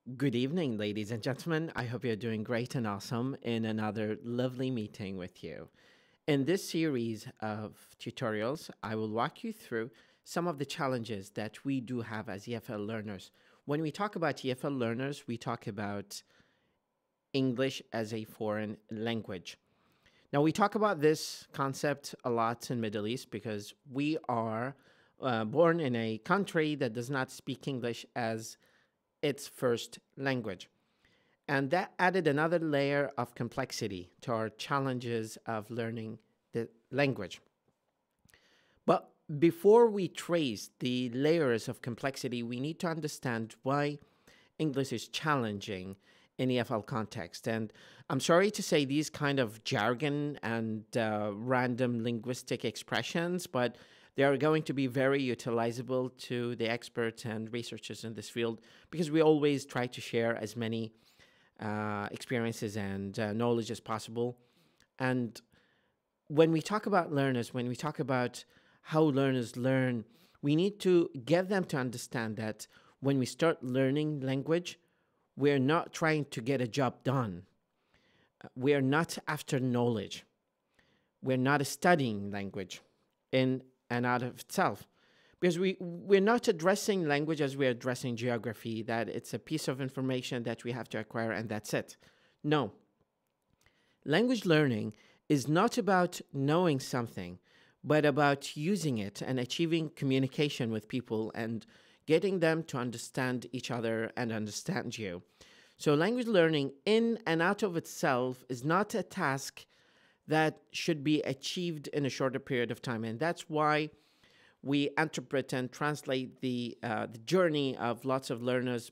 Good evening, ladies and gentlemen. I hope you're doing great and awesome in another lovely meeting with you. In this series of tutorials, I will walk you through some of the challenges that we do have as EFL learners. When we talk about EFL learners, we talk about English as a foreign language. Now, we talk about this concept a lot in Middle East because we are born in a country that does not speak English as its first language. And that added another layer of complexity to our challenges of learning the language. But before we trace the layers of complexity, we need to understand why English is challenging in EFL context. And I'm sorry to say these kind of jargon and random linguistic expressions, but they are going to be very utilizable to the experts and researchers in this field because we always try to share as many experiences and knowledge as possible. And when we talk about learners, when we talk about how learners learn, we need to get them to understand that when we start learning language, we're not trying to get a job done. We are not after knowledge. We're not studying language in and out of itself. Because we're not addressing language as we're addressing geography, that it's a piece of information that we have to acquire and that's it. No. Language learning is not about knowing something, but about using it and achieving communication with people and getting them to understand each other and understand you. So language learning in and out of itself is not a task that should be achieved in a shorter period of time. And that's why we interpret and translate the journey of lots of learners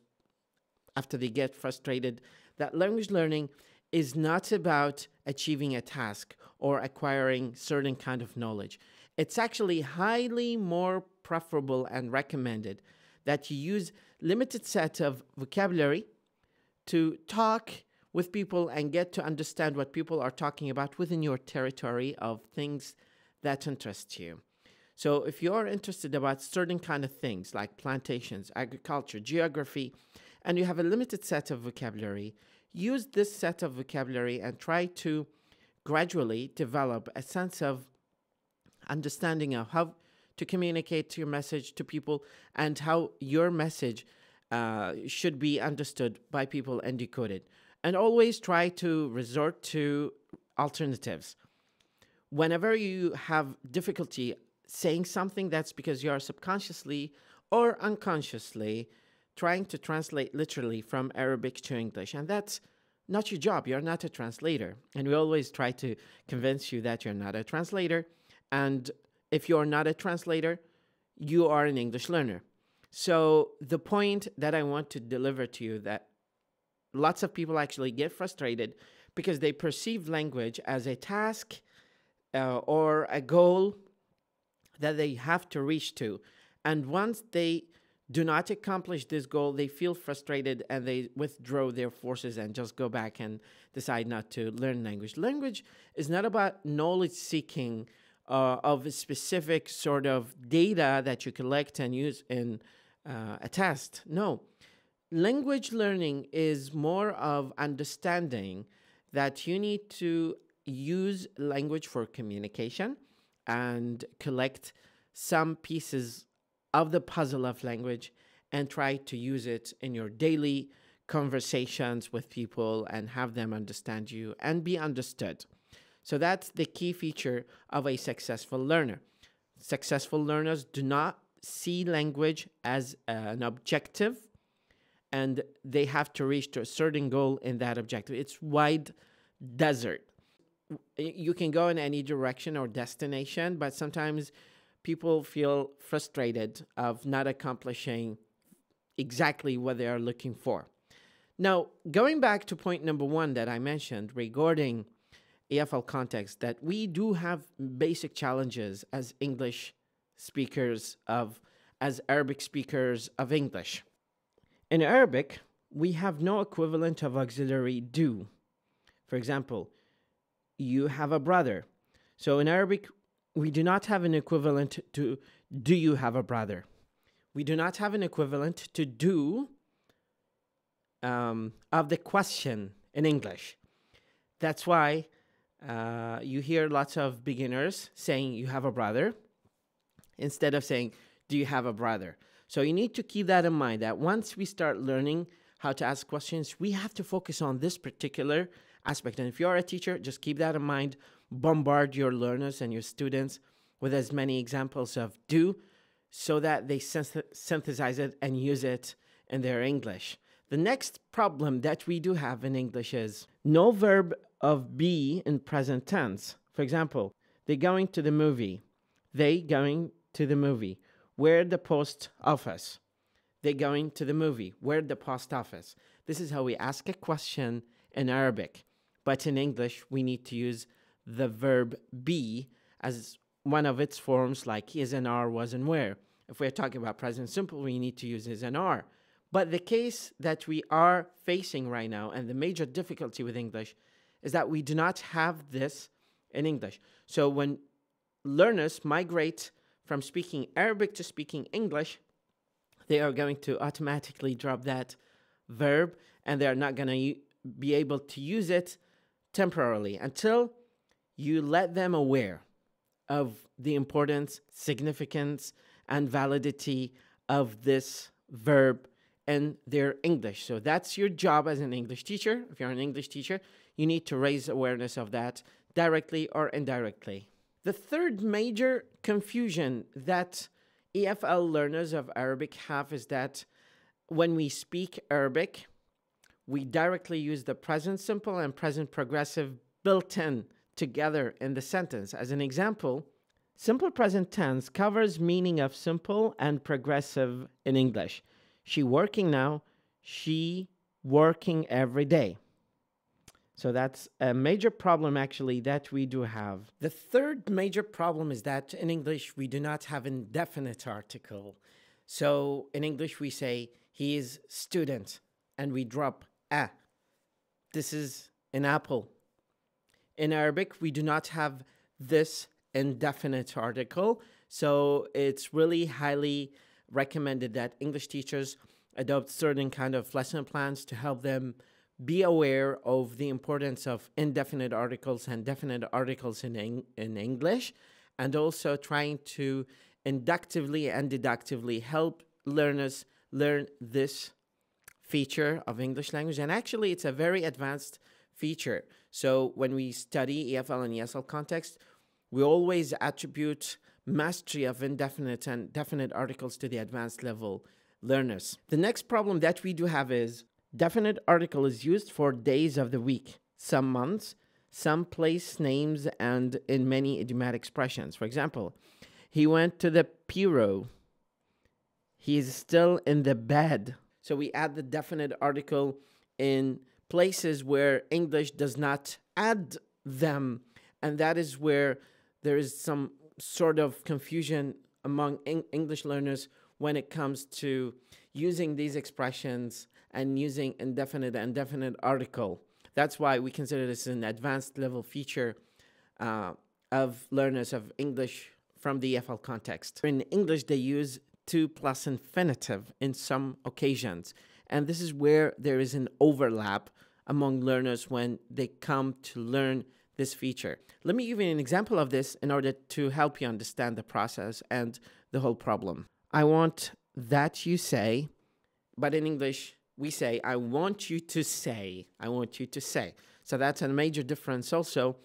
after they get frustrated, that language learning is not about achieving a task or acquiring certain kind of knowledge. It's actually highly more preferable and recommended that you use limited set of vocabulary to talk with people and get to understand what people are talking about within your territory of things that interest you. So if you're interested about certain kind of things like plantations, agriculture, geography, and you have a limited set of vocabulary, use this set of vocabulary and try to gradually develop a sense of understanding of how to communicate your message to people and how your message should be understood by people and decoded. And always try to resort to alternatives. Whenever you have difficulty saying something, that's because you are subconsciously or unconsciously trying to translate literally from Arabic to English. And that's not your job. You're not a translator. And we always try to convince you that you're not a translator. And if you're not a translator, you are an English learner. So the point that I want to deliver to you that lots of people actually get frustrated because they perceive language as a task or a goal that they have to reach to. And once they do not accomplish this goal, they feel frustrated and they withdraw their forces and just go back and decide not to learn language. Language is not about knowledge seeking of a specific sort of data that you collect and use in a test. No. Language learning is more of understanding that you need to use language for communication and collect some pieces of the puzzle of language and try to use it in your daily conversations with people and have them understand you and be understood. So that's the key feature of a successful learner. Successful learners do not see language as an objective, and they have to reach to a certain goal in that objective. It's wide desert. You can go in any direction or destination, but sometimes people feel frustrated of not accomplishing exactly what they are looking for. Now, going back to point number one that I mentioned regarding EFL context, that we do have basic challenges as English speakers as Arabic speakers of English. In Arabic, we have no equivalent of auxiliary do. For example, you have a brother. So in Arabic, we do not have an equivalent to do you have a brother. We do not have an equivalent to do of the question in English. That's why you hear lots of beginners saying you have a brother instead of saying, do you have a brother? So you need to keep that in mind, that once we start learning how to ask questions, we have to focus on this particular aspect. And if you're a teacher, just keep that in mind. Bombard your learners and your students with as many examples of do, so that they synthesize it and use it in their English. The next problem that we do have in English is no verb of be in present tense. For example, they going to the movie. They going to the movie. Where the post office? They going to the movie. Where the post office? This is how we ask a question in Arabic. But in English, we need to use the verb be as one of its forms, like is and are, was and were. If we're talking about present simple, we need to use is and are. But the case that we are facing right now, and the major difficulty with English, is that we do not have this in English. So when learners migrate from speaking Arabic to speaking English, they are going to automatically drop that verb, and they're not going to be able to use it temporarily until you let them aware of the importance, significance, and validity of this verb in their English. So that's your job as an English teacher. If you're an English teacher, you need to raise awareness of that directly or indirectly. The third major confusion that EFL learners of Arabic have is that when we speak Arabic, we directly use the present simple and present progressive built in together in the sentence. As an example, simple present tense covers meaning of simple and progressive in English. She working now, she working every day. So that's a major problem actually that we do have. The third major problem is that in English we do not have indefinite article. So in English we say he is student and we drop a. This is an apple. In Arabic we do not have this indefinite article. So it's really highly recommended that English teachers adopt certain kind of lesson plans to help them be aware of the importance of indefinite articles and definite articles in English, and also trying to inductively and deductively help learners learn this feature of English language. And actually, it's a very advanced feature. So when we study EFL and ESL context, we always attribute mastery of indefinite and definite articles to the advanced level learners. The next problem that we do have is definite article is used for days of the week, some months, some place names, and in many idiomatic expressions. For example, he went to the bureau. He is still in the bed. So we add the definite article in places where English does not add them. And that is where there is some sort of confusion among English learners when it comes to using these expressions and using indefinite and definite article. That's why we consider this an advanced level feature of learners of English from the EFL context. In English, they use to plus infinitive in some occasions. And this is where there is an overlap among learners when they come to learn this feature. Let me give you an example of this in order to help you understand the process and the whole problem. I want that you say, but in English, we say, I want you to say. I want you to say. So that's a major difference also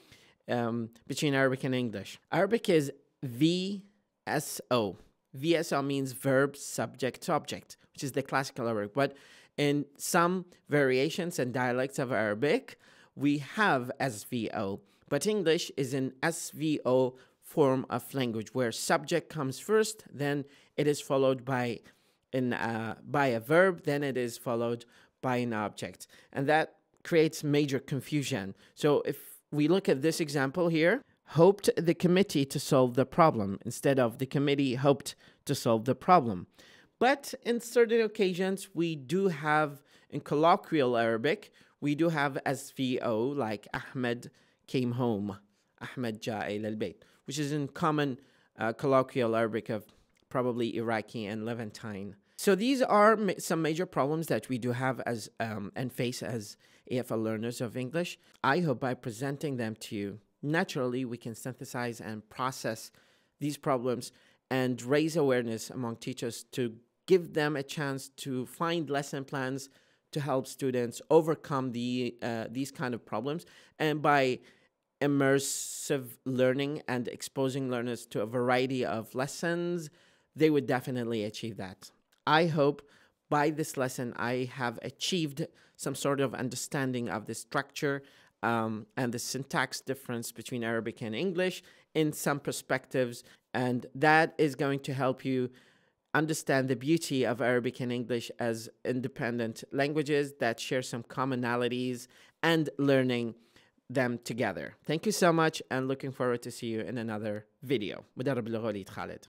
between Arabic and English. Arabic is VSO. VSO means verb, subject, object, which is the classical Arabic. But in some variations and dialects of Arabic, we have SVO. But English is an SVO form of language where subject comes first, then it is followed by a verb, then it is followed by an object. And that creates major confusion. So if we look at this example here, hoped the committee to solve the problem instead of the committee hoped to solve the problem. But in certain occasions, we do have, in colloquial Arabic, we do have SVO, like Ahmed came home, Ahmed جاء إلى البيت, which is in common colloquial Arabic of probably Iraqi and Levantine So these are some major problems that we do have as and face as AFL learners of English. I hope by presenting them to you, naturally we can synthesize and process these problems and raise awareness among teachers to give them a chance to find lesson plans to help students overcome these kind of problems. And by immersive learning and exposing learners to a variety of lessons, they would definitely achieve that. I hope by this lesson I have achieved some sort of understanding of the structure and the syntax difference between Arabic and English in some perspectives, and that is going to help you understand the beauty of Arabic and English as independent languages that share some commonalities and learning them together. Thank you so much, and looking forward to see you in another video. مدرب اللغة وليد خالد.